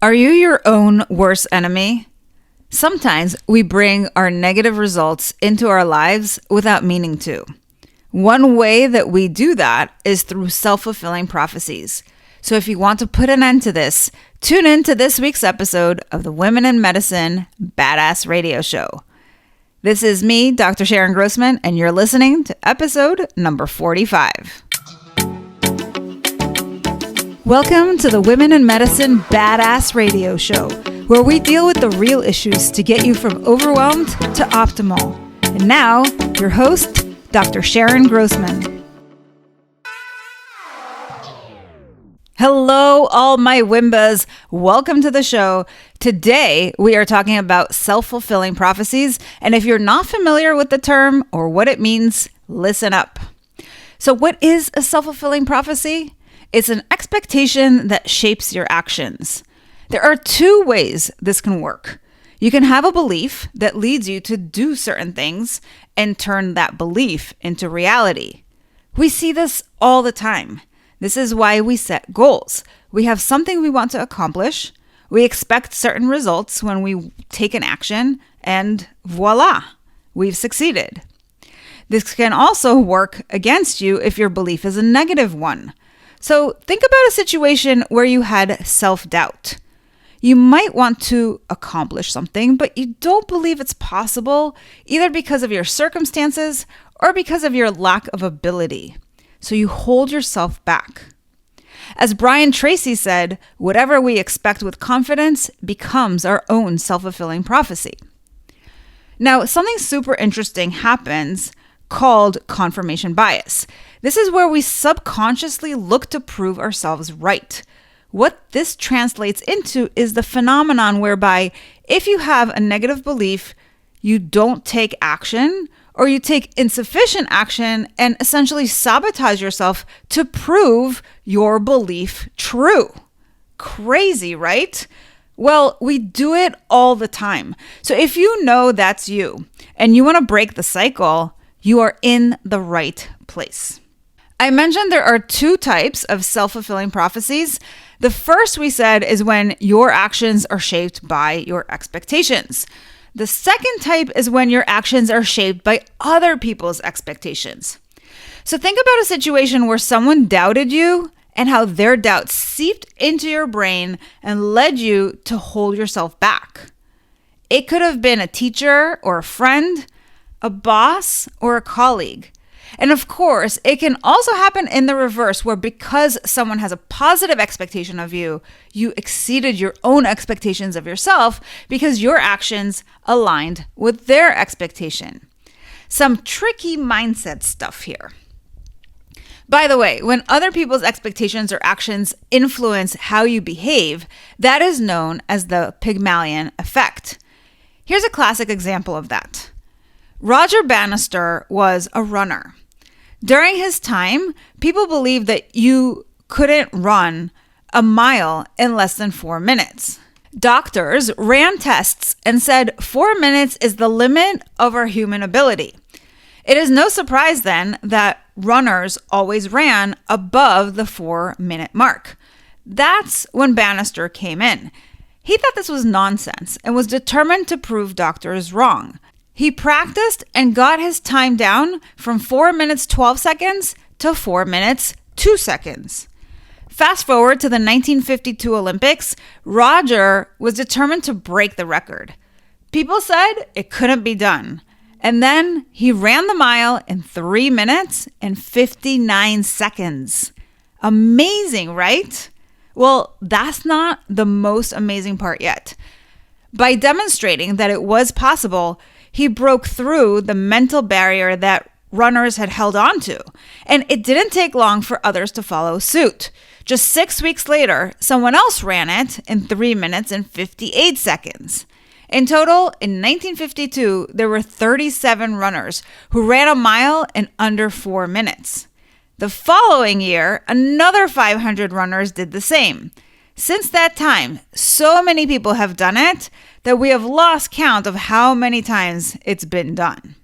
Are you your own worst enemy? Sometimes we bring our negative results into our lives without meaning to. One way that we do that is through self-fulfilling prophecies. So if you want to put an end to this, tune in to this week's episode of the Women in Medicine Badass Radio Show. This is me, Dr. Sharon Grossman, and you're listening to episode number 45. Welcome to the Women in Medicine Badass Radio Show, where we deal with the real issues to get you from overwhelmed to optimal. And now, your host, Dr. Sharon Grossman. Hello, all my Wimbas. Welcome to the show. Today, we are talking about self-fulfilling prophecies. And if you're not familiar with the term or what it means, listen up. So what is a self-fulfilling prophecy? It's an expectation that shapes your actions. There are two ways this can work. You can have a belief that leads you to do certain things and turn that belief into reality. We see this all the time. This is why we set goals. We have something we want to accomplish. We expect certain results when we take an action, and voila, we've succeeded. This can also work against you if your belief is a negative one. So think about a situation where you had self-doubt. You might want to accomplish something, but you don't believe it's possible, either because of your circumstances or because of your lack of ability. So you hold yourself back. As Brian Tracy said, whatever we expect with confidence becomes our own self-fulfilling prophecy. Now, something super interesting happens called confirmation bias. This is where we subconsciously look to prove ourselves right. What this translates into is the phenomenon whereby if you have a negative belief, you don't take action or you take insufficient action and essentially sabotage yourself to prove your belief true. Crazy, right? Well, we do it all the time. So if you know that's you and you want to break the cycle, you are in the right place. I mentioned there are two types of self-fulfilling prophecies. The first we said is when your actions are shaped by your expectations. The second type is when your actions are shaped by other people's expectations. So think about a situation where someone doubted you and how their doubt seeped into your brain and led you to hold yourself back. It could have been a teacher or a friend, a boss, or a colleague. And of course, it can also happen in the reverse, where because someone has a positive expectation of you, you exceeded your own expectations of yourself because your actions aligned with their expectation. Some tricky mindset stuff here. By the way, when other people's expectations or actions influence how you behave, that is known as the Pygmalion effect. Here's a classic example of that. Roger Bannister was a runner. During his time, people believed that you couldn't run a mile in less than 4 minutes. Doctors ran tests and said 4 minutes is the limit of our human ability. It is no surprise then that runners always ran above the 4-minute mark. That's when Bannister came in. He thought this was nonsense and was determined to prove doctors wrong. He practiced and got his time down from 4 minutes 12 seconds to 4 minutes 2 seconds. Fast forward to the 1952 Olympics, Roger was determined to break the record. People said it couldn't be done. And then he ran the mile in 3 minutes and 59 seconds. Amazing, right? Well, that's not the most amazing part yet. By demonstrating that it was possible, he broke through the mental barrier that runners had held on to, and it didn't take long for others to follow suit. Just 6 weeks later, someone else ran it in 3 minutes and 58 seconds. In total, in 1952, there were 37 runners who ran a mile in under 4 minutes. The following year, another 500 runners did the same. Since that time, so many people have done it that we have lost count of how many times it's been done.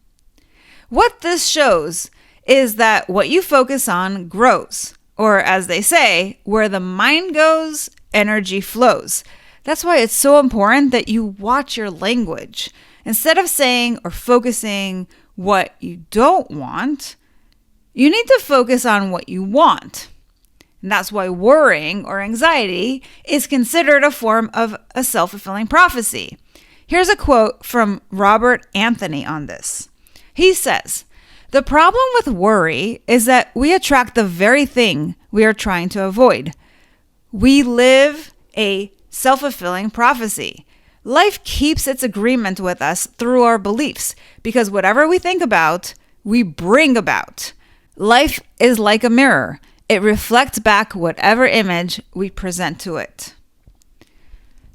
What this shows is that what you focus on grows, or as they say, where the mind goes, energy flows. That's why it's so important that you watch your language. Instead of saying or focusing what you don't want, you need to focus on what you want. And that's why worrying or anxiety is considered a form of a self-fulfilling prophecy. Here's a quote from Robert Anthony on this. He says, "The problem with worry is that we attract the very thing we are trying to avoid. We live a self-fulfilling prophecy. Life keeps its agreement with us through our beliefs because whatever we think about, we bring about. Life is like a mirror. It reflects back whatever image we present to it."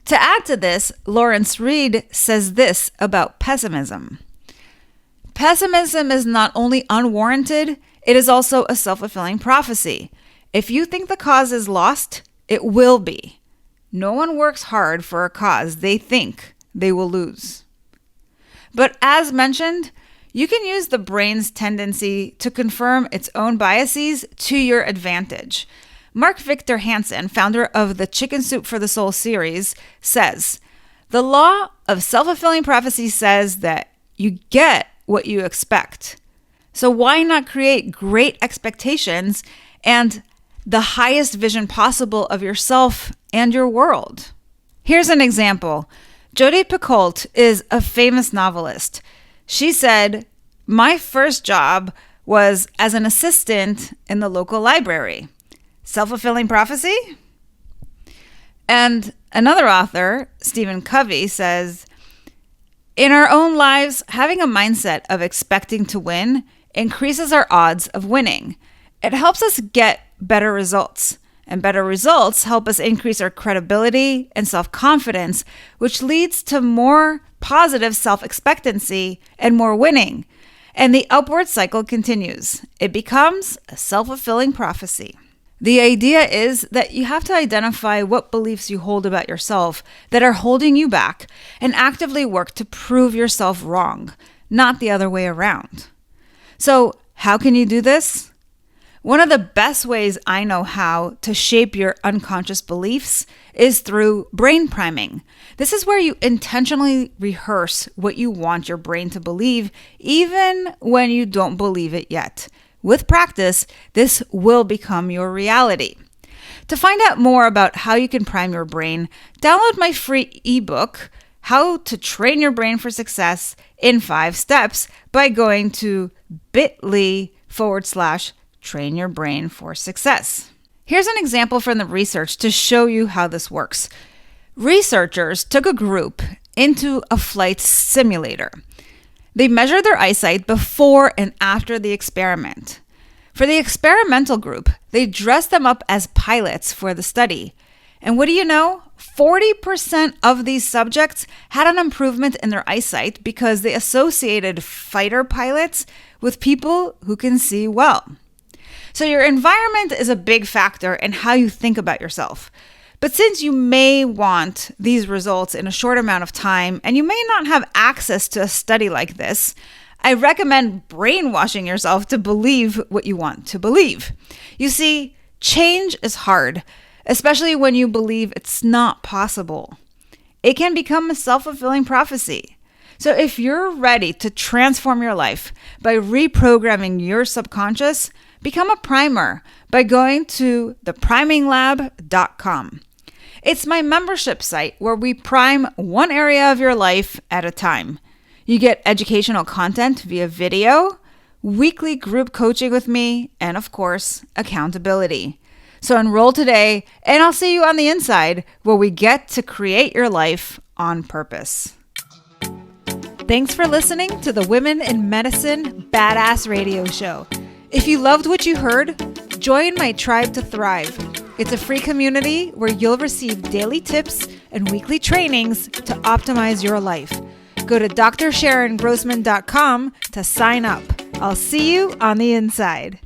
To add to this, Lawrence Reed says this about pessimism. "Pessimism is not only unwarranted, it is also a self-fulfilling prophecy. If you think the cause is lost, it will be. No one works hard for a cause they think they will lose." But as mentioned, you can use the brain's tendency to confirm its own biases to your advantage. Mark Victor Hansen, founder of the Chicken Soup for the Soul series, says, "The law of self-fulfilling prophecy says that you get what you expect. So why not create great expectations and the highest vision possible of yourself and your world?" Here's an example. Jodi Picoult is a famous novelist. She said, "My first job was as an assistant in the local library." Self-fulfilling prophecy? And another author, Stephen Covey, says, "In our own lives, having a mindset of expecting to win increases our odds of winning. It helps us get better results, and better results help us increase our credibility and self-confidence, which leads to more positive self-expectancy and more winning. And the upward cycle continues. It becomes a self-fulfilling prophecy." The idea is that you have to identify what beliefs you hold about yourself that are holding you back and actively work to prove yourself wrong, not the other way around. So, how can you do this? One of the best ways I know how to shape your unconscious beliefs is through brain priming. This is where you intentionally rehearse what you want your brain to believe, even when you don't believe it yet. With practice, this will become your reality. To find out more about how you can prime your brain, download my free ebook, How to Train Your Brain for Success in 5 Steps, by going to bit.ly/train your brain for success. Here's an example from the research to show you how this works. Researchers took a group into a flight simulator. They measured their eyesight before and after the experiment. For the experimental group, they dressed them up as pilots for the study. And what do you know? 40% of these subjects had an improvement in their eyesight because they associated fighter pilots with people who can see well. So your environment is a big factor in how you think about yourself. But since you may want these results in a short amount of time and you may not have access to a study like this, I recommend brainwashing yourself to believe what you want to believe. You see, change is hard, especially when you believe it's not possible. It can become a self-fulfilling prophecy. So if you're ready to transform your life by reprogramming your subconscious, become a primer by going to thepriminglab.com. It's my membership site where we prime one area of your life at a time. You get educational content via video, weekly group coaching with me, and of course, accountability. So enroll today, and I'll see you on the inside where we get to create your life on purpose. Thanks for listening to the Women in Medicine Badass Radio Show. If you loved what you heard, join my Tribe to Thrive. It's a free community where you'll receive daily tips and weekly trainings to optimize your life. Go to drsharongrossman.com to sign up. I'll see you on the inside.